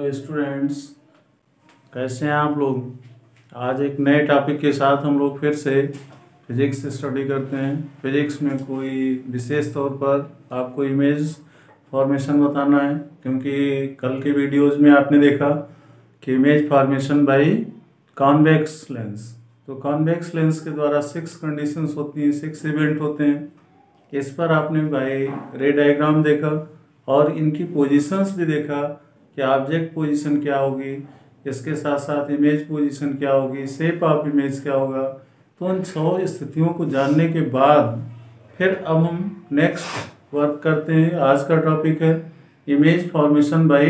Hello students, कैसे हैं आप लोग। आज एक नए टॉपिक के साथ हम लोग फिर से फिजिक्स स्टडी करते हैं। फिजिक्स में कोई विशेष तौर पर आपको इमेज फॉर्मेशन बताना है, क्योंकि कल के वीडियोस में आपने देखा कि image formation by convex lens. तो कॉन्वेक्स लेंस के द्वारा 6 कंडीशंस होती हैं, 6 इवेंट होते हैं। इस पर आपने बाय रे डायग्राम देखा और इनकी पोजीशंस भी देखा कि ऑब्जेक्ट पोजीशन क्या होगी, इसके साथ साथ इमेज पोजीशन क्या होगी, शेप ऑफ इमेज क्या होगा। तो उन 6 स्थितियों को जानने के बाद फिर अब हम नेक्स्ट वर्क करते हैं। आज का टॉपिक है image formation by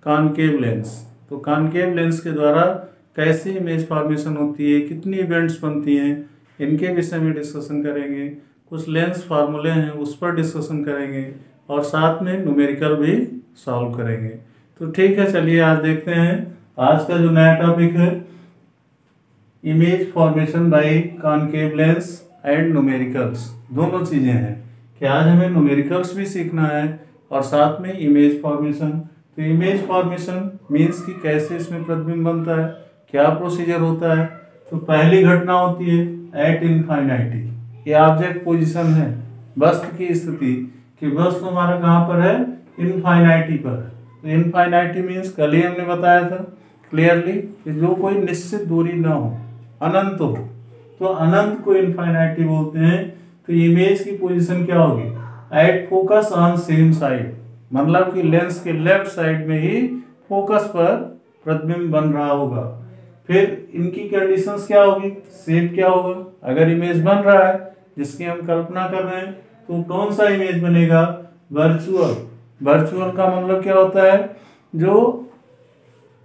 concave lens. तो कॉनकेव लेंस के द्वारा कैसी इमेज फॉर्मेशन होती है, कितनी इवेंट्स बनती हैं, इनके विषय में डिस्कशन करेंगे। कुछ लेंस फार्मूले हैं उस पर डिस्कशन करेंगे और साथ में न्यूमेरिकल भी सॉल्व करेंगे। तो ठीक है, चलिए आज देखते हैं आज का जो नया टॉपिक है image formation by concave lens and numericals. दोनों चीज़ें हैं कि आज हमें न्यूमेरिकल्स भी सीखना है और साथ में इमेज फॉर्मेशन। तो इमेज फॉर्मेशन मीन्स कि कैसे इसमें प्रतिबिंब बनता है, क्या प्रोसीजर होता है। तो पहली घटना होती है एट इनफाइनाइटी। ये ऑब्जेक्ट पोजीशन है, वस्तु की स्थिति कि वस्तु हमारा कहाँ पर है, इनफाइनाइटी पर। तो इनफाइनाइटी मीन्स कल ही हमने बताया था क्लियरली कि जो कोई निश्चित दूरी ना हो, अनंत हो। तो अनंत को इनफाइनाइटी बोलते हैं। तो इमेज की पोजीशन क्या होगी, at focus on same side, मतलब कि लेंस के लेफ्ट साइड में ही फोकस पर प्रतिबिंब बन रहा होगा। फिर इनकी कंडीशंस क्या होगी, शेप क्या होगा। अगर इमेज बन रहा है जिसकी हम कल्पना कर रहे हैं तो कौन सा इमेज बनेगा, वर्चुअल। वर्चुअल का मतलब क्या होता है, जो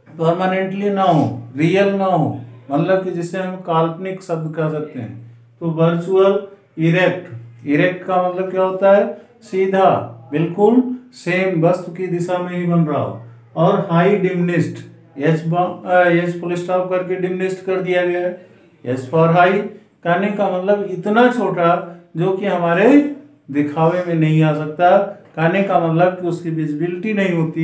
परमानेंटली ना हो, रियल ना हो, मतलब कि जिसे हम काल्पनिक शब्द कह सकते हैं। तो वर्चुअल। इरेक्ट। इरेक्ट का मतलब क्या होता है, सीधा, बिल्कुल सेम वस्तु की दिशा में ही बन रहा हो। और high diminished, H full stop करके डिमिनिश्ड कर दिया गया है, एच फॉर हाई। कहने का मतलब इतना छोटा जो कि हमारे दिखावे में नहीं आ सकता। कहने का मतलब कि उसकी विजिबिलिटी नहीं होती।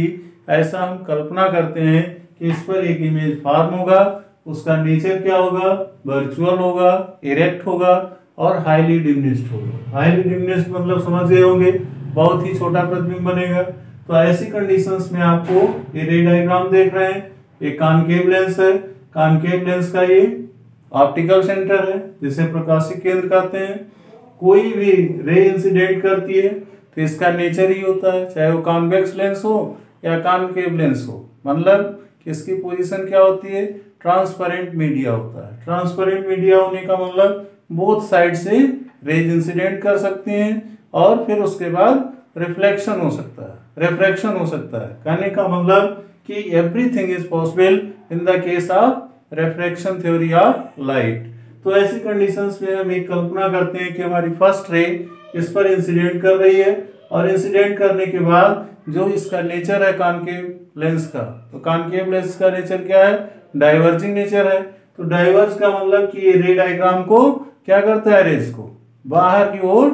ऐसा हम कल्पना करते हैं कि इस पर एक इमेज फॉर्म होगा, उसका नेचर क्या होगा, वर्चुअल होगा, इरेक्ट होगा और हाईली डिमिनिश्ड होगा। हाईली डिमिनिश्ड मतलब समझ गए होंगे, बहुत ही छोटा प्रतिबिंब बनेगा। तो ऐसी कंडीशंस में आपको ये रे डायग्राम देख रहे हैं, ये कॉनकेव लेंस है। कॉनकेव लेंस का ये ऑप्टिकल सेंटर है जिसे प्रकाशिक केंद्र कहते हैं। कोई भी रे इंसिडेंट करती है तो इसका नेचर ही होता है, चाहे वो कॉन्वेक्स लेंस हो या कॉनकेव लेंस हो, मतलब कि इसकी पोजीशन क्या होती है, ट्रांसपेरेंट मीडिया होता है। ट्रांसपेरेंट मीडिया होने का मतलब बोथ साइड से रेज इंसिडेंट कर सकते हैं और फिर उसके बाद रिफ्लेक्शन हो सकता है, रिफ्रैक्शन हो सकता है। कहने का मतलब कि everything is possible in the case of refraction theory of light. तो ऐसी कंडीशंस में हम एक कल्पना करते हैं कि हमारी फर्स्ट रे इस पर इंसिडेंट कर रही है और इंसिडेंट करने के बाद जो इसका नेचर है कॉनकेव लेंस का, तो कॉनकेव लेंस का नेचर क्या है, डाइवर्जिंग नेचर है। तो डाइवर्ज का मतलब कि ये रे डायग्राम को क्या करता है, रेज को बाहर की ओर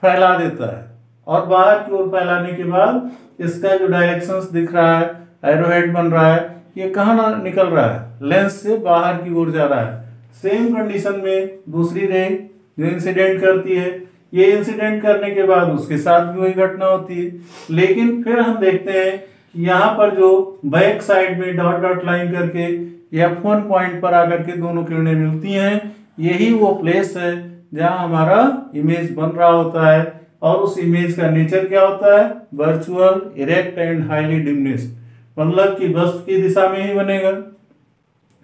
फैला देता है और बाहर की ओर फैलाने के बाद इसका जो डायरेक्शंस दिख रहा है, एरोहेड बन रहा है, ये कहाँ निकल रहा है, लेंस से बाहर की ओर जा रहा है। सेम कंडीशन में दूसरी रे जो इंसिडेंट करती है, ये इंसिडेंट करने के बाद उसके साथ भी वही घटना होती है। लेकिन फिर हम देखते हैं कि यहाँ पर जो बैक साइड में डॉट डॉट लाइन करके F1 पॉइंट पर आकर के दोनों किरणें मिलती हैं, यही वो प्लेस है जहाँ हमारा इमेज बन रहा होता है। और उस इमेज का नेचर क्या होता है, virtual, erect and highly diminished, मतलब कि वस्तु की दिशा में ही बनेगा।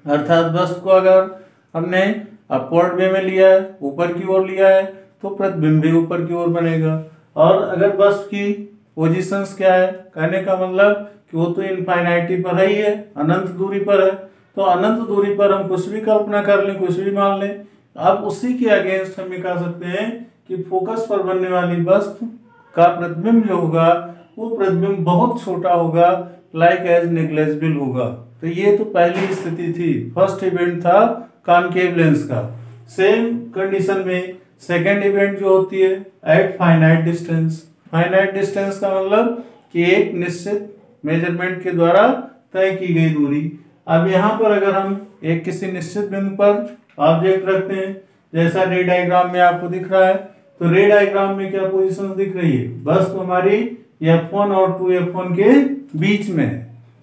अर्थात वस्तु को अगर हमने अपवर्ड वे में लिया है, ऊपर की ओर लिया है, तो प्रतिबिंब भी ऊपर की ओर बनेगा। और अगर वस्तु की पोजीशंस क्या है, कहने का मतलब कि वो तो इनफाइनाइटी पर है ही है, अनंत दूरी पर है। तो अनंत दूरी पर हम कुछ भी कल्पना कर लें, कुछ भी मान लें। अब उसी के अगेंस्ट हम ये कह सकते हैं कि फोकस पर बनने वाली वस्तु का प्रतिबिंब जो होगा वो प्रतिबिंब बहुत छोटा होगा, लाइक एज नेग्लेजिबल होगा। तो ये तो पहली स्थिति थी, फर्स्ट इवेंट था कॉनकेव लेंस का। सेम कंडीशन में सेकेंड इवेंट जो होती है at finite distance. Finite distance का मतलब कि एक निश्चित मेजरमेंट के द्वारा तय की गई दूरी। अब यहाँ पर अगर हम एक किसी निश्चित बिंदु पर ऑब्जेक्ट रखते हैं, जैसा रे डायग्राम में आपको दिख रहा है, तो रे डायग्राम में क्या पोजीशन दिख रही है, बस हमारी F1 और 2F1 के बीच में है।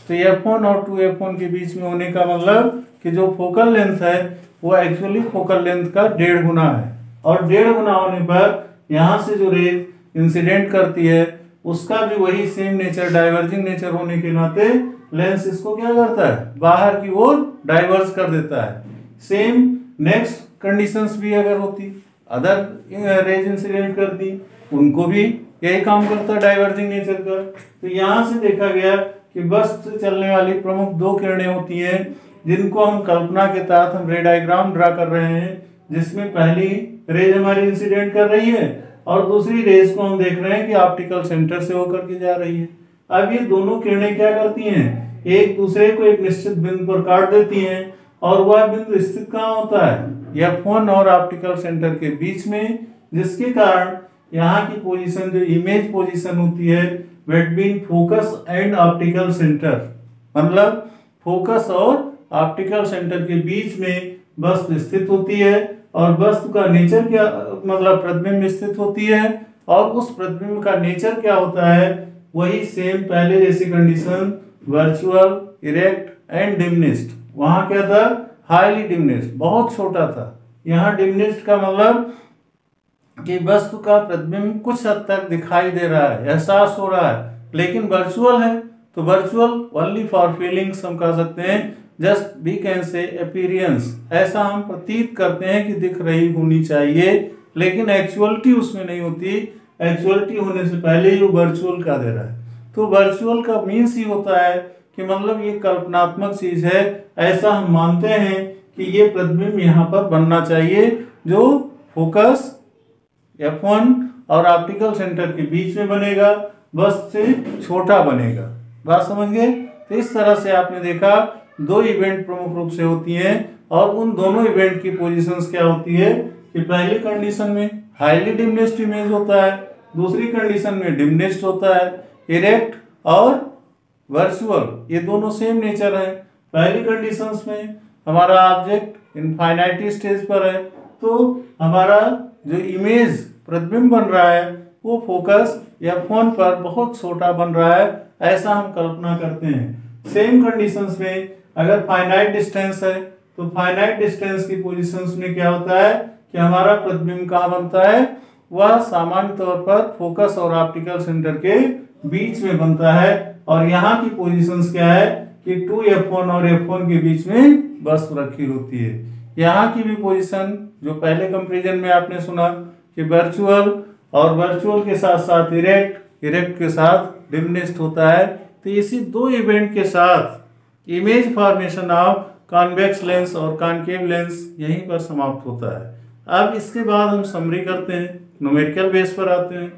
तो F1 और 2F1 के बीच में होने का मतलब कि जो फोकल लेंथ है वो एक्चुअली फोकल लेंथ का 1.5 गुना है, और 1.5 गुना होने पर यहाँ से जो रेज इंसिडेंट करती है उसका भी वही सेम नेचर, डाइवर्जिंग नेचर होने के नाते लेंस इसको क्या करता है, बाहर की ओर डाइवर्स कर देता है। सेम नेक्स्ट कंडीशंस भी अगर होती, अदर रेज इंसिडेंट करती, उनको भी यही काम करता है डाइवर्जिंग नेचर का। तो यहाँ से देखा गया कि बस से चलने वाली प्रमुख 2 किरणें होती हैं जिनको हम कल्पना के तहत हम रे डायग्राम ड्रा कर रहे हैं, जिसमें पहली रेज हमारी इंसिडेंट कर रही है और दूसरी रेज को हम देख रहे हैं कि ऑप्टिकल सेंटर से होकर के जा रही है। अब ये दोनों किरणें क्या करती हैं, एक दूसरे को एक निश्चित बिंदु पर काट देती हैं, और वह बिंदु स्थित कहाँ होता है, F1 और ऑप्टिकल सेंटर के बीच में, जिसके कारण यहाँ की पोजीशन जो इमेज पोजीशन होती है between focus and optical centre, मतलब फोकस और ऑप्टिकल सेंटर के बीच में वस्तु स्थित होती है, और वस्तु का नेचर क्या, मतलब प्रतिबिंब स्थित होती है, और उस प्रतिबिंब का नेचर क्या होता है, वही सेम पहले जैसी condition virtual, erect and diminished. वहां क्या था, हाईली डिमिनिश्ड, बहुत छोटा था। यहाँ डिमिनिश्ड का मतलब कि वस्तु का प्रतिबिंब कुछ हद तक दिखाई दे रहा है, एहसास हो रहा है, लेकिन वर्चुअल है, तो वर्चुअल ओनली फॉर फीलिंग्स हम कह सकते हैं, just we can say appearance, ऐसा हम प्रतीत करते हैं कि दिख रही होनी चाहिए, लेकिन एक्चुअलिटी उसमें नहीं होती। एक्चुअलिटी होने से पहले ही वो वर्चुअल का दे रहा है। तो वर्चुअल का मीन्स ही होता है कि मतलब ये कल्पनात्मक चीज है, ऐसा हम मानते हैं कि ये प्रतिबिंब यहाँ पर बनना चाहिए जो फोकस F1 और ऑप्टिकल सेंटर के बीच में बनेगा, बस से छोटा बनेगा। बात समझ गए? तो इस तरह से आपने देखा 2 इवेंट प्रमुख रूप से होती हैं, और उन दोनों इवेंट की पोजीशंस क्या होती है कि पहली कंडीशन में हाईली डिमिनिश्ड इमेज होता है, दूसरी कंडीशन में डिमिनिश्ड होता है। इरेक्ट और वर्चुअल ये दोनों सेम नेचर है। पहली कंडीशंस में हमारा ऑब्जेक्ट इनफाइनाइट स्टेज पर है, तो हमारा जो इमेज प्रतिबिंब बन रहा है वो फोकस F1 पर बहुत छोटा बन रहा है, ऐसा हम कल्पना करते हैं। सेम कंडीशंस में अगर फाइनाइट डिस्टेंस है, तो फाइनाइट डिस्टेंस की पोजीशंस में क्या होता है कि हमारा प्रतिबिंब कहाँ बनता है, वह सामान्य तौर पर फोकस और ऑप्टिकल सेंटर के बीच में बनता है, और यहाँ की पोजीशंस क्या है कि 2F1 और F1 के बीच में वस्तु रखी होती है। यहाँ की भी पोजीशन जो पहले कंपैरिजन में आपने सुना कि वर्चुअल, और वर्चुअल के साथ साथ इरेक्ट, इरेक्ट के साथ डिमिनिश्ड होता है। तो इसी 2 इवेंट के साथ image formation of convex lens और कॉनकेव लेंस यहीं पर समाप्त होता है। अब इसके बाद हम समरी करते हैं, न्यूमेरिकल बेस पर आते हैं।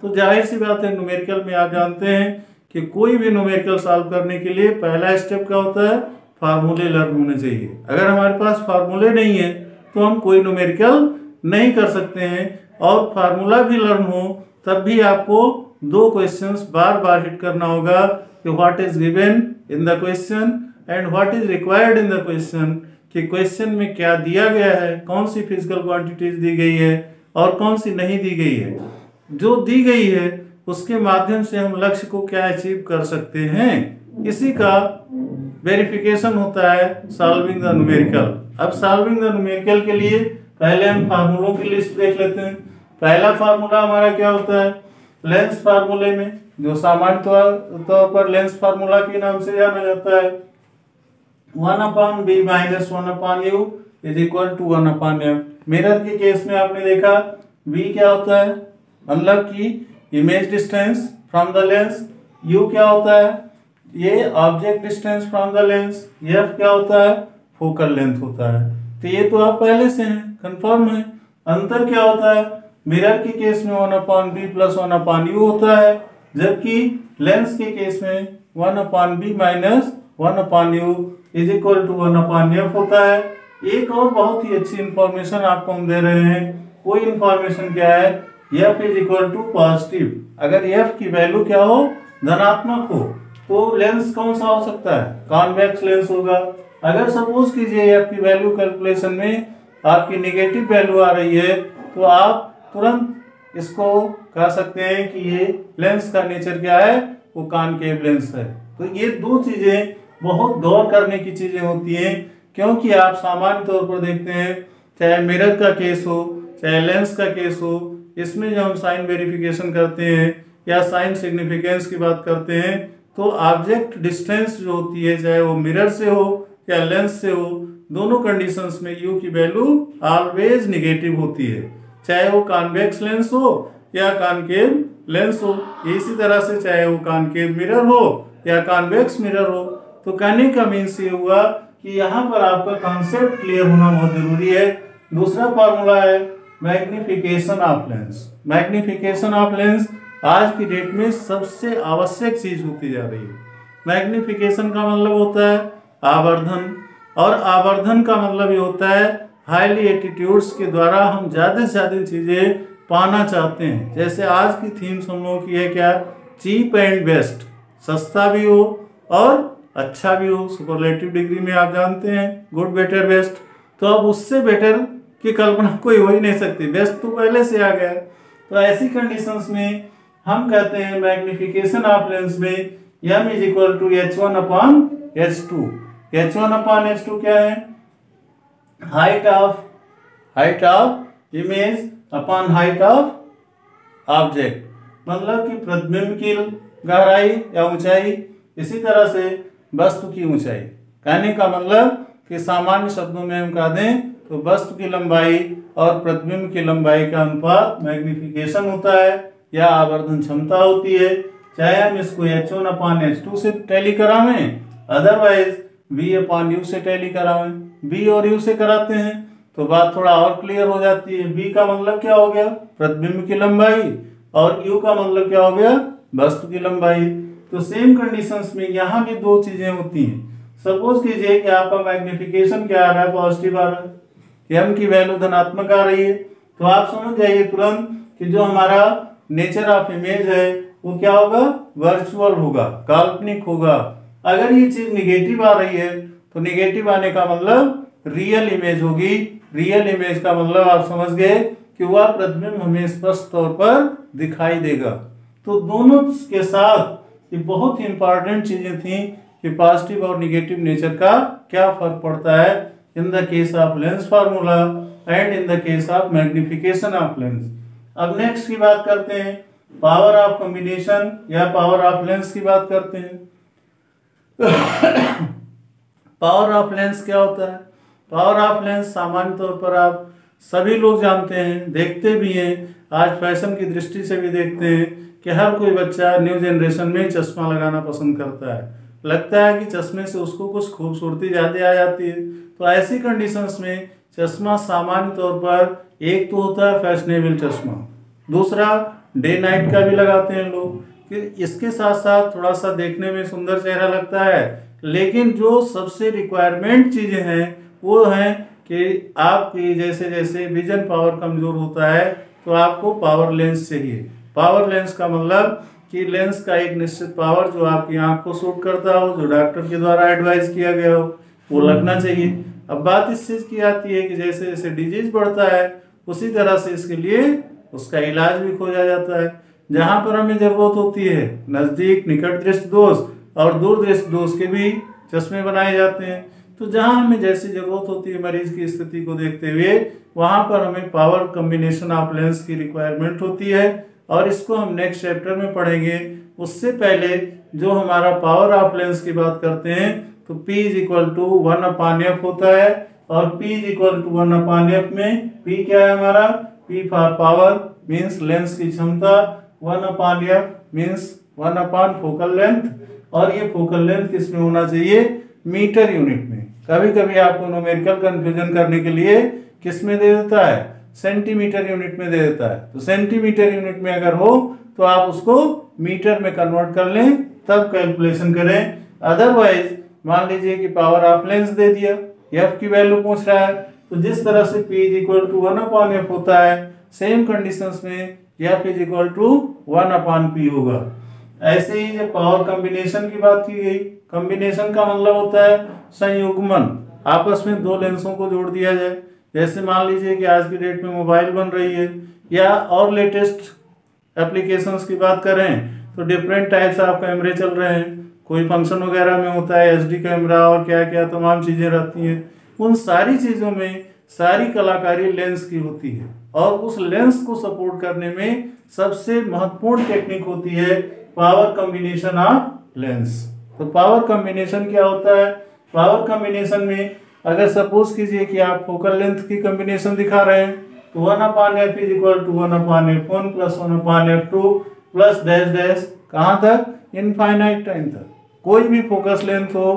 तो जाहिर सी बात है, न्यूमेरिकल में आप जानते हैं कि कोई भी न्यूमेरिकल सॉल्व करने के लिए पहला स्टेप क्या होता है, फार्मूले लर्न होने चाहिए। अगर हमारे पास फार्मूले नहीं है तो हम कोई न्यूमेरिकल नहीं कर सकते हैं, और फार्मूला भी लर्न हो तब भी आपको 2 क्वेश्चंस बार बार हिट करना होगा कि what is given in the question and what is required in the question, कि क्वेश्चन में क्या दिया गया है, कौन सी फिजिकल क्वांटिटीज दी गई है और कौन सी नहीं दी गई है। जो दी गई है उसके माध्यम से हम लक्ष्य को क्या अचीव कर सकते हैं, इसी का वेरिफिकेशन होता है सॉल्विंग द न्यूमेरिकल। अब सॉल्विंग द न्यूमेरिकल के लिए पहले हम फार्मूलों की लिस्ट देख लेते हैं। पहला फार्मूला हमारा क्या होता है, लेंस फार्मूले में जो सामान्य तौर पर लेंस फार्मूला के नाम से जाना जाता है, 1/b - 1/u = 1/f। मिरर के केस में आपने देखा v क्या होता है, मतलब कि image distance from the lens, u क्या होता है, ये object distance from the lens, f क्या होता है, फोकल लेंथ होता है। तो ये तो आप पहले से हैं, कंफर्म है। अंतर क्या होता है, मिरर के केस में 1/b + 1/u होता है, जबकि लेंस के केस में 1/b - 1/u = 1/f होता है। एक और बहुत ही अच्छी इंफॉर्मेशन आपको हम दे रहे हैं, कोई इंफॉर्मेशन क्या है, f = पॉजिटिव। अगर f की वैल्यू क्या हो, धनात्मक हो, तो लेंस कौन सा हो सकता है? कॉन्वेक्स लेंस होगा। अगर सपोज कीजिए आपकी वैल्यू कैलकुलेशन में आपकी नेगेटिव वैल्यू आ रही है तो आप तुरंत इसको कह सकते हैं कि ये लेंस का नेचर क्या है, वो कॉनकेव लेंस है। तो ये दो चीजें बहुत गौर करने की चीजें होती हैं, क्योंकि आप सामान्य तौर पर देखते हैं चाहे मिरर का केस हो चाहे लेंस का केस हो, इसमें जब हम साइन वेरिफिकेशन करते हैं या साइन सिग्निफिकेंस की बात करते हैं तो ऑब्जेक्ट डिस्टेंस जो होती है चाहे वो मिरर से हो या लेंस से हो, दोनों कंडीशंस में यू की वैल्यू ऑलवेज निगेटिव होती है, चाहे वो कॉन्वेक्स लेंस हो या कॉनकेव लेंस हो। इसी तरह से चाहे वो कॉनकेव मिरर हो या कॉन्वेक्स मिरर हो। तो कहने का मीन्स ये हुआ कि यहाँ पर आपका कॉन्सेप्ट क्लियर होना बहुत जरूरी है। दूसरा फॉर्मूला है magnification of lens. Magnification of lens आज की डेट में सबसे आवश्यक चीज होती जा रही है। मैग्निफिकेशन का मतलब होता है आवर्धन, और आवर्धन का मतलब ये होता है हाईली एटीट्यूड्स के द्वारा हम ज़्यादा से ज़्यादा चीज़ें पाना चाहते हैं। जैसे आज की थीम्स हम लोगों की है क्या, चीप एंड बेस्ट, सस्ता भी हो और अच्छा भी हो। सुपरलेटिव डिग्री में आप जानते हैं गुड बेटर बेस्ट, तो अब उससे बेटर की कल्पना कोई हो ही नहीं सकती, बेस्ट तो पहले से आ गया। तो ऐसी कंडीशंस में हम कहते हैं मैग्निफिकेशन ऑफ लेंस में m is equal to h1/h2। h1/h2 क्या है, height of image upon height of object, मतलब कि प्रतिबिंब की गहराई या ऊंचाई, इसी तरह से वस्तु की ऊंचाई। कहने का मतलब कि सामान्य शब्दों में हम कह दें तो वस्तु की लंबाई और प्रतिबिंब की लंबाई का अनुपात मैग्निफिकेशन होता है या आवर्धन क्षमता होती है। चाहे हम इसको h1/h2 से टैली करावें, अदरवाइज v/u से टैली करावें। v और u से कराते हैं तो बात थोड़ा और क्लियर हो जाती है। v का मतलब क्या हो गया, प्रतिबिंब की लंबाई, और u का मतलब क्या हो गया, वस्तु की लंबाई। तो सेम कंडीशंस में यहाँ भी दो चीजें होती हैं। सपोज कीजिए कि आपका मैग्निफिकेशन क्या आ रहा है, पॉजिटिव आ रहा है, m की वैल्यू धनात्मक आ रही है, तो आप समझ जाइए तुरंत कि जो हमारा नेचर ऑफ इमेज है वो क्या होगा, वर्चुअल होगा, काल्पनिक होगा। अगर ये चीज निगेटिव आ रही है तो निगेटिव आने का मतलब रियल इमेज होगी। रियल इमेज का मतलब आप समझ गए कि वह प्रतिबिंब हमें स्पष्ट तौर पर दिखाई देगा। तो दोनों के साथ ये बहुत ही इंपॉर्टेंट चीजें थी कि पॉजिटिव और निगेटिव नेचर का क्या फर्क पड़ता है in the case of lens formula and in the case of magnification of lens. अब नेक्स्ट की बात करते हैं, पावर ऑफ कॉम्बिनेशन या पावर ऑफ लेंस की बात करते हैं। पावर ऑफ लेंस क्या होता है? पावर ऑफ लेंस सामान्य तौर पर आप सभी लोग जानते हैं, देखते भी हैं, आज फैशन की दृष्टि से भी देखते हैं कि हर कोई बच्चा न्यू जनरेशन में चश्मा लगाना पसंद करता है। लगता है कि चश्मे से उसको कुछ खूबसूरती ज़्यादा आ जाती है। तो ऐसी कंडीशंस में चश्मा सामान्य तौर पर एक तो होता है फैशनेबल चश्मा, दूसरा डे नाइट का भी लगाते हैं लोग कि इसके साथ साथ थोड़ा सा देखने में सुंदर चेहरा लगता है। लेकिन जो सबसे रिक्वायरमेंट चीज़ें हैं वो हैं कि आपकी जैसे जैसे विजन पावर कमज़ोर होता है तो आपको पावर लेंस चाहिए। पावर लेंस का मतलब कि लेंस का एक निश्चित पावर जो आपकी आंख को सूट करता हो, जो डॉक्टर के द्वारा एडवाइस किया गया हो, वो लगना चाहिए। अब बात इस चीज़ की आती है कि जैसे जैसे डिजीज बढ़ता है उसी तरह से इसके लिए उसका इलाज भी खोजा जाता है। जहाँ पर हमें ज़रूरत होती है नज़दीक निकट दृष्टि दोष और दूर दृष्टि दोष के भी चश्मे बनाए जाते हैं। तो जहाँ हमें जैसी ज़रूरत होती है मरीज की स्थिति को देखते हुए वहाँ पर हमें पावर कॉम्बिनेशन ऑफ लेंस की रिक्वायरमेंट होती है, और इसको हम नेक्स्ट चैप्टर में पढ़ेंगे। उससे पहले जो हमारा पावर ऑफ लेंस की बात करते हैं तो P is equal to 1/f होता है, और P is equal to 1/f में P क्या है हमारा, P for power means lens की क्षमता, 1/f मीन्स 1 फोकल लेंथ, और ये फोकल लेंथ किस में होना चाहिए, मीटर यूनिट में। कभी कभी आपको न्यूमेरिकल कंफ्यूजन करने के लिए किस में दे देता है, सेंटीमीटर यूनिट में दे देता है। तो सेंटीमीटर यूनिट में अगर हो तो आप उसको मीटर में कन्वर्ट कर लें तब कैलकुलेशन करें। अदरवाइज मान लीजिए कि पावर ऑफ लेंस दे दिया, f की वैल्यू पूछ रहा है, तो जिस तरह से P is equal to 1/f होता है सेम कंडीशंस में f is equal to 1/p होगा। ऐसे ही जब पावर कॉम्बिनेशन की बात की गई, कॉम्बिनेशन का मतलब होता है संयुग्मन, आपस में दो लेंसों को जोड़ दिया जाए। जैसे मान लीजिए कि आज की डेट में मोबाइल बन रही है, या और लेटेस्ट एप्लीकेशंस की बात करें तो डिफरेंट टाइप्स ऑफ कैमरे चल रहे हैं। कोई फंक्शन वगैरह में होता है एचडी कैमरा और क्या क्या तमाम चीज़ें रहती हैं। उन सारी चीज़ों में सारी कलाकारी लेंस की होती है, और उस लेंस को सपोर्ट करने में सबसे महत्वपूर्ण टेक्निक होती है पावर कॉम्बिनेशन ऑफ लेंस। तो पावर कॉम्बिनेशन क्या होता है? पावर कॉम्बिनेशन में अगर सपोज कीजिए कि आप फोकल लेंथ की कॉम्बिनेशन दिखा रहे हैं तो 1/f is equal to 1/f1 plus 1/f2 plus dash dash, कहाँ तक? इनफाइनाइट टाइम तक। कोई भी फोकस लेंथ हो,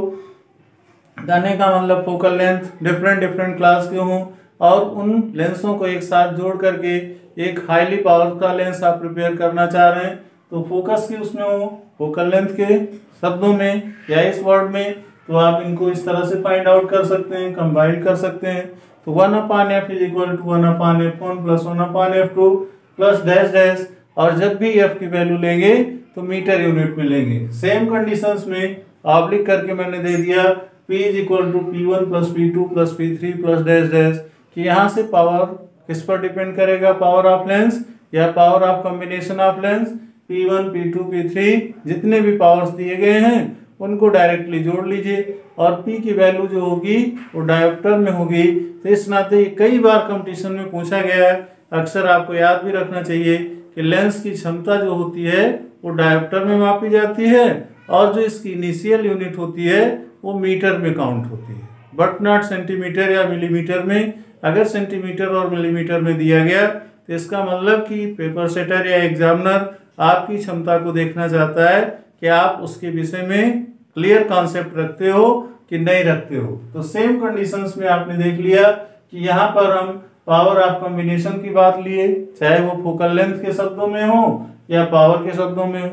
कहने का मतलब focal length different different class के हों, और उन लेंसों को एक साथ जोड़ करके एक हाईली पावर का लेंस आप प्रिपेयर करना चाह रहे हैं, तो फोकस की उसमें हो, फोकल लेंथ के शब्दों में या इस वर्ड में, तो आप इनको इस तरह से फाइंड आउट कर सकते हैं, कंबाइन कर सकते हैं। तो 1/f is equal to 1/f1 plus 1/f2 plus dash dash, और जब भी f की वैल्यू लेंगे तो मीटर यूनिट में लेंगे। सेम कंडीशंस में ऑब्लिक करके मैंने दे दिया p is equal to p1 plus p2 plus p3 plus dash dash, कि यहाँ से पावर किस पर डिपेंड करेगा? पावर ऑफ लेंस या power of combination of lens. p1 p2 p3 जितने भी पावर्स दिए गए हैं उनको डायरेक्टली जोड़ लीजिए, और p की वैल्यू जो होगी वो डायोप्टर में होगी। तो इस नाते कई बार कंपटीशन में पूछा गया है, अक्सर आपको याद भी रखना चाहिए कि लेंस की क्षमता जो होती है वो डायोप्टर में मापी जाती है, और जो इसकी इनिशियल यूनिट होती है वो मीटर में काउंट होती है, बट नॉट सेंटीमीटर या मिलीमीटर में। अगर सेंटीमीटर और मिलीमीटर में दिया गया तो इसका मतलब कि पेपर सेटर या एग्जामिनर आपकी क्षमता को देखना चाहता है कि आप उसके विषय में क्लियर कॉन्सेप्ट रखते हो कि नहीं रखते हो। तो सेम कंडीशंस में आपने देख लिया कि यहाँ पर हम पावर ऑफ कॉम्बिनेशन की बात लिए, चाहे वो फोकल लेंथ के शब्दों में हो या पावर के शब्दों में हो।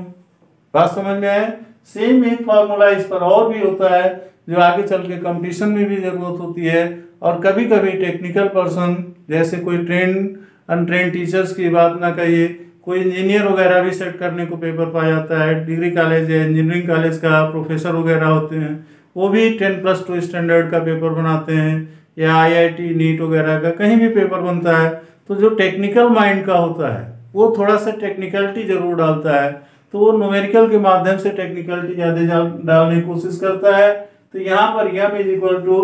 बात समझ में आए? सेम एक फार्मूला इस पर और भी होता है जो आगे चल के कंपटीशन में भी जरूरत होती है, और कभी कभी टेक्निकल पर्सन जैसे कोई ट्रेंड अनट्रेंड टीचर्स की बात ना कहिए, कोई इंजीनियर वगैरह भी सेट करने को पेपर पा जाता है। डिग्री कॉलेज या इंजीनियरिंग कॉलेज का प्रोफेसर वगैरह होते हैं, वो भी 10+2 स्टैंडर्ड का पेपर बनाते हैं, या IIT नीट वगैरह का कहीं भी पेपर बनता है। तो जो टेक्निकल माइंड का होता है वो थोड़ा सा टेक्निकलिटी जरूर डालता है, तो वो न्यूमेरिकल के माध्यम से टेक्निकलिटी ज़्यादा डालने की कोशिश करता है। तो यहाँ पर m is equal to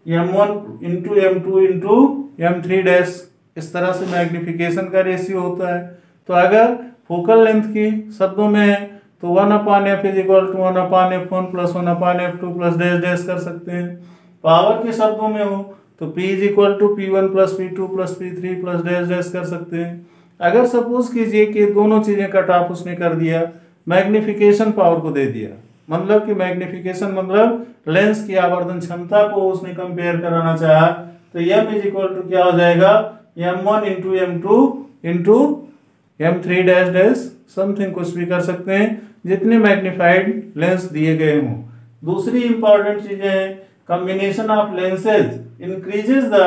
m1 into m2 into m3 dash, इस तरह से मैग्निफिकेशन का रेशियो होता है। तो अगर फोकल लेंथ की शब्दों में है तो 1/f is equal to 1/f1 plus 1/f2 plus dash dash कर सकते हैं। पावर के शब्दों में हो तो p is equal to p1 plus p2 plus p3 plus dash dash कर सकते हैं। अगर सपोज कीजिए कि दोनों चीज़ें कट ऑफ उसने कर दिया, मैग्निफिकेशन पावर को दे दिया, मतलब कि मैग्निफिकेशन मतलब लेंस की आवर्धन क्षमता को उसने कंपेयर कराना चाहा, तो m इज इक्वल टू क्या हो जाएगा? m1 into m2 into m3 dash dash something, कुछ भी कर सकते हैं जितने मैग्नीफाइड लेंस दिए गए हों। दूसरी इंपॉर्टेंट चीजें हैं, combination of lenses increases the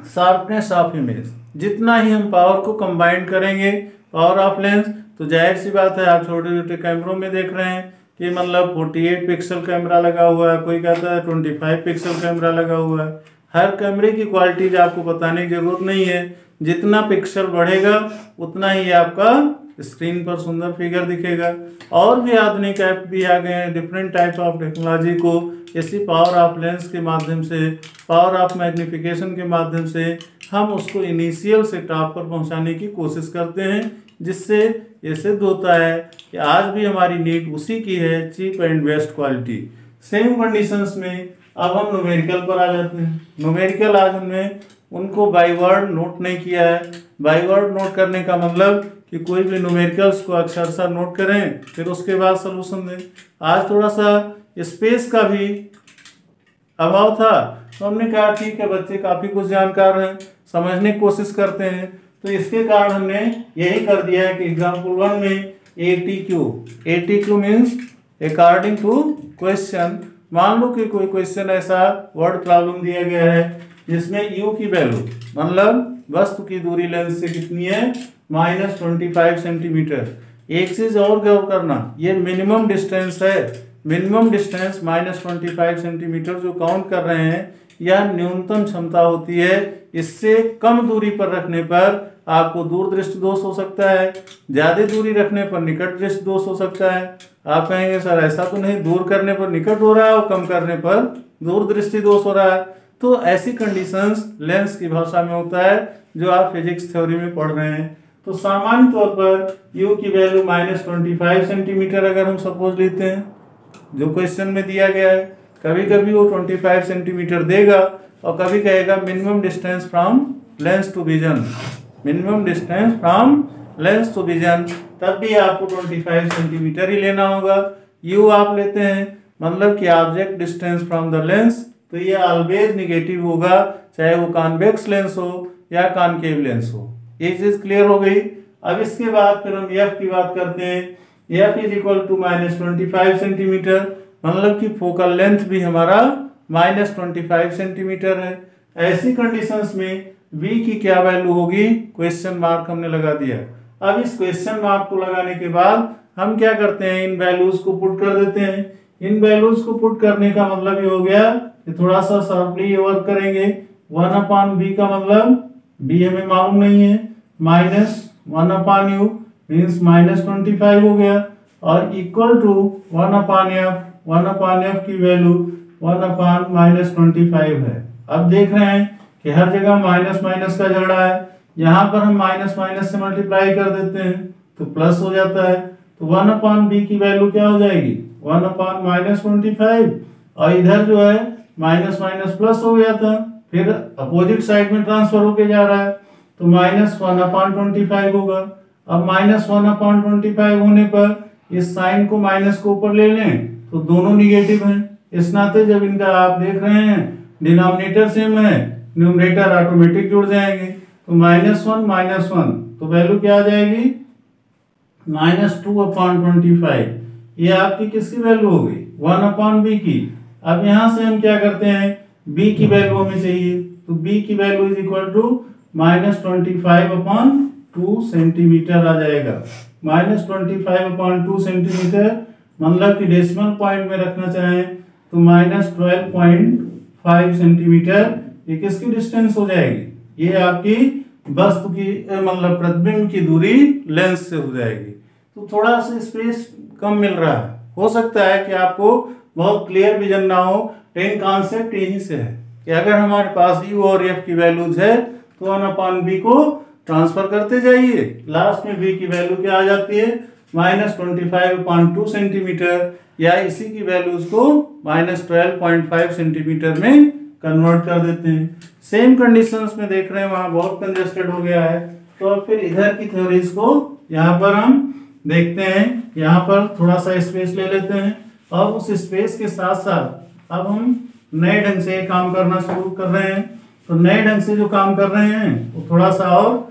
sharpness of image. जितना ही हम पावर को कंबाइन करेंगे पावर ऑफ लेंस, तो जाहिर सी बात है आप छोटे छोटे कैमरों में देख रहे हैं कि मतलब 48 पिक्सल कैमरा लगा हुआ है, कोई कहता है 25 पिक्सल कैमरा लगा हुआ है। हर कैमरे की क्वालिटीज आपको बताने की जरूरत नहीं है, जितना पिक्सल बढ़ेगा उतना ही आपका स्क्रीन पर सुंदर फिगर दिखेगा। और भी आधुनिक ऐप भी आ गए हैं, डिफरेंट टाइप ऑफ टेक्नोलॉजी को इसी पावर ऑफ लेंस के माध्यम से, पावर ऑफ मैग्निफिकेशन के माध्यम से हम उसको इनिशियल से टॉप पर पहुंचाने की कोशिश करते हैं, जिससे ये सिद्ध होता है कि आज भी हमारी नीड उसी की है, cheap and best quality. Same conditions में अब हम न्यूमेरिकल पर आ जाते हैं। न्यूमेरिकल आज हमने उनको बाई वर्ड नोट नहीं किया है। बाई वर्ड नोट करने का मतलब कि कोई भी न्यूमेरिकल्स को अक्षरशः नोट करें फिर उसके बाद सलूशन दें। आज थोड़ा सा स्पेस का भी अभाव था, तो हमने कहा ठीक है बच्चे काफ़ी कुछ जानकार हैं, समझने की कोशिश करते हैं, तो इसके कारण हमने यही कर दिया है कि एग्जाम्पल 1 में ATQ means according to question. मान लो कि कोई क्वेश्चन ऐसा वर्ड प्रॉब्लम दिया गया है जिसमें u की वैल्यू मतलब वस्तु की दूरी लेंस से कितनी है? -25 सेंटीमीटर। एक चीज और गौर करना, ये मिनिमम डिस्टेंस है, मिनिमम डिस्टेंस -25 सेंटीमीटर जो काउंट कर रहे हैं, यह न्यूनतम क्षमता होती है। इससे कम दूरी पर रखने पर आपको दूर दृष्टि दोष हो सकता है, ज्यादा दूरी रखने पर निकट दृष्टि दोष हो सकता है। आप कहेंगे सर ऐसा तो नहीं, दूर करने पर निकट हो रहा है और कम करने पर दूर दृष्टि दोष हो रहा है। तो ऐसी कंडीशंस लेंस की भाषा में होता है जो आप फिजिक्स थ्योरी में पढ़ रहे हैं। तो सामान्य तौर पर u की वैल्यू -25 सेंटीमीटर अगर हम सपोज लेते हैं, जो क्वेश्चन में दिया गया है, कभी कभी वो 25 सेंटीमीटर देगा और कभी कहेगा minimum distance from lens to vision, minimum distance from lens to vision, तब भी आपको 25 सेंटीमीटर ही लेना होगा। u आप लेते हैं मतलब कि object distance from the lens, तो ये ऑलवेज निगेटिव होगा, चाहे वो कॉन्वेक्स लेंस हो या कॉनकेव लेंस हो। ये चीज क्लियर हो गई। अब इसके बाद फिर हम f की बात करते हैं। f is equal to -25 centimetre, मतलब कि फोकल लेंथ भी हमारा -25 सेंटीमीटर है। ऐसी कंडीशंस में v की क्या वैल्यू होगी, क्वेश्चन मार्क हमने लगा दिया। अब इस क्वेश्चन मार्क को लगाने के बाद हम क्या करते हैं, इन वैल्यूज को पुट कर देते हैं। इन वैल्यूज को पुट करने का मतलब ये हो गया कि थोड़ा सा शार्पली ये वर्क करेंगे। 1/b का मतलब b हमें मालूम नहीं है, -1/u मीन्स -25 हो गया, और इक्वल टू 1/f, 1/f की वैल्यू 1/-25 है। अब देख रहे हैं कि हर जगह माइनस माइनस का झगड़ा है, यहाँ पर हम माइनस माइनस से मल्टीप्लाई कर देते हैं तो प्लस हो जाता है। तो 1/b की वैल्यू क्या हो जाएगी, 1/-25, और इधर जो है माइनस माइनस प्लस हो गया था, फिर अपोजिट साइड में ट्रांसफर होके जा रहा है तो -1/25 होगा। अब -1/25 होने पर इस साइन को माइनस को ऊपर ले लें तो दोनों निगेटिव हैं, इस नाते जब इनका आप देख रहे हैं डिनोमिनेटर सेम है, न्यूमरेटर ऑटोमेटिक जुड़ जाएंगे। तो -1 तो वैल्यू क्या आ जाएगी, -2/25। ये आपकी किसकी वैल्यू हो गई, 1/b की। अब यहां से हम क्या करते हैं, b की वैल्यू हमें चाहिए, तो b की value is equal to -25/2 centimetre आ जाएगा। -25/2 सेंटीमीटर मतलब कि डेसिमल पॉइंट में रखना चाहें तो -12.5 सेंटीमीटर, ये किसकी डिस्टेंस हो जाएगी, ये आपकी वस्तु की मतलब प्रतिबिंब की दूरी लेंस से हो जाएगी। तो थोड़ा सा स्पेस कम मिल रहा है, हो सकता है कि आपको बहुत क्लियर विजन ना हो, लेकिन कॉन्सेप्ट यहीं से है कि अगर हमारे पास u और f की वैल्यूज है तो 1/b को ट्रांसफर करते जाइए, लास्ट में b की वैल्यू क्या आ जाती है, -25/2 सेंटीमीटर, या इसी की वैल्यूज को -12.5 सेंटीमीटर में कन्वर्ट कर देते हैं। सेम कंडीशंस में देख रहे हैं वहां बहुत कंजेस्टेड हो गया है, तो अब फिर इधर की थ्योरीज को यहाँ पर हम देखते हैं। यहाँ पर थोड़ा सा स्पेस ले लेते हैं और उस स्पेस के साथ साथ अब हम नए ढंग से काम करना शुरू कर रहे हैं। तो नए ढंग से जो काम कर रहे हैं वो थोड़ा सा और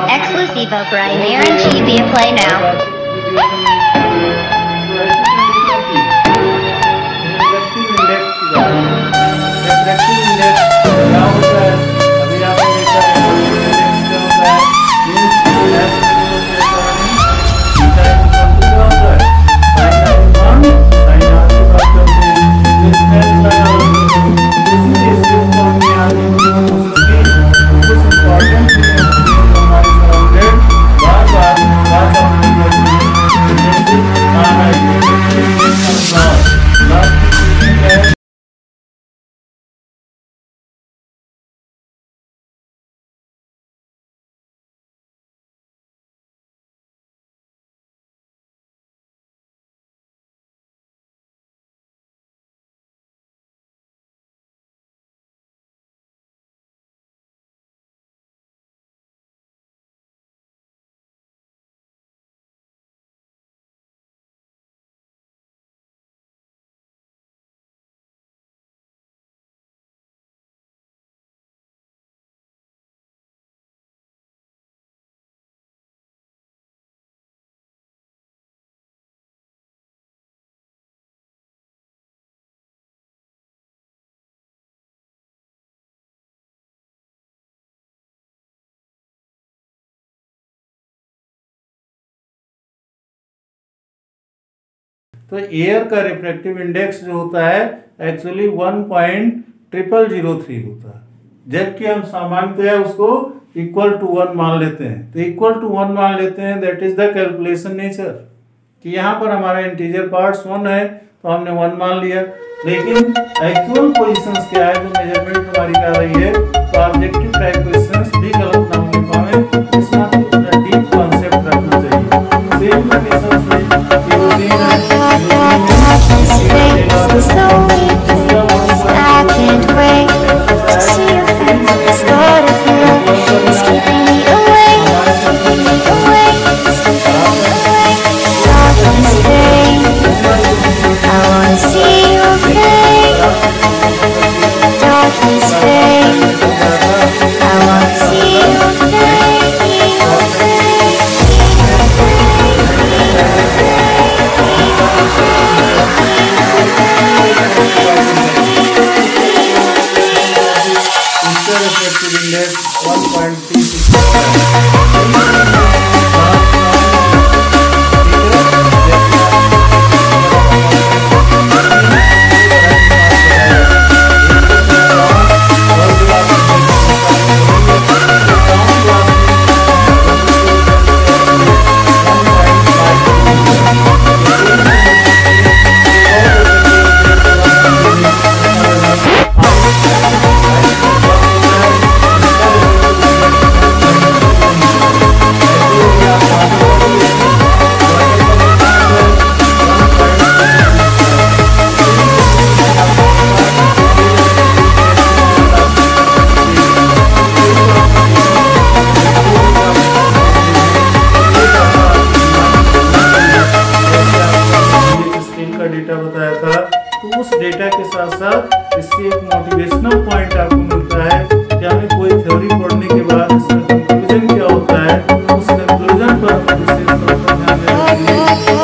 Exclusivo Premier and G via Play Now. तो एयर का रिफ्रैक्टिव इंडेक्स जो होता है एक्चुअली 1.0003 होता है, जबकि हम सामान्यतः उसको इक्वल टू 1 मान लेते हैं। तो इक्वल टू 1 मान लेते हैं, that is the calculation nature, कि यहाँ पर हमारा इंटीजर पार्ट्स 1 है तो हमने 1 मान लिया, लेकिन एक्चुअल पोजीशंस क्या है जो मेजरमेंट हमारी कर रही है, तो ऑब्जेक्टिव टाइप क्वेश्चंस भी गलत ना होने पाए, इसका डीप कॉन्सेप्ट रखना चाहिए। सेम कंडीशंस में refractive index 1.36 का डेटा बताया था। तो उस डेटा के साथ साथ इससे एक मोटिवेशनल पॉइंट आपको मिलता है कि हमें कोई थ्योरी पढ़ने के बाद इसका कंक्लूजन क्या होता है, उस कंक्लूजन पर हमें विशेष तौर पर ध्यान देना चाहिए।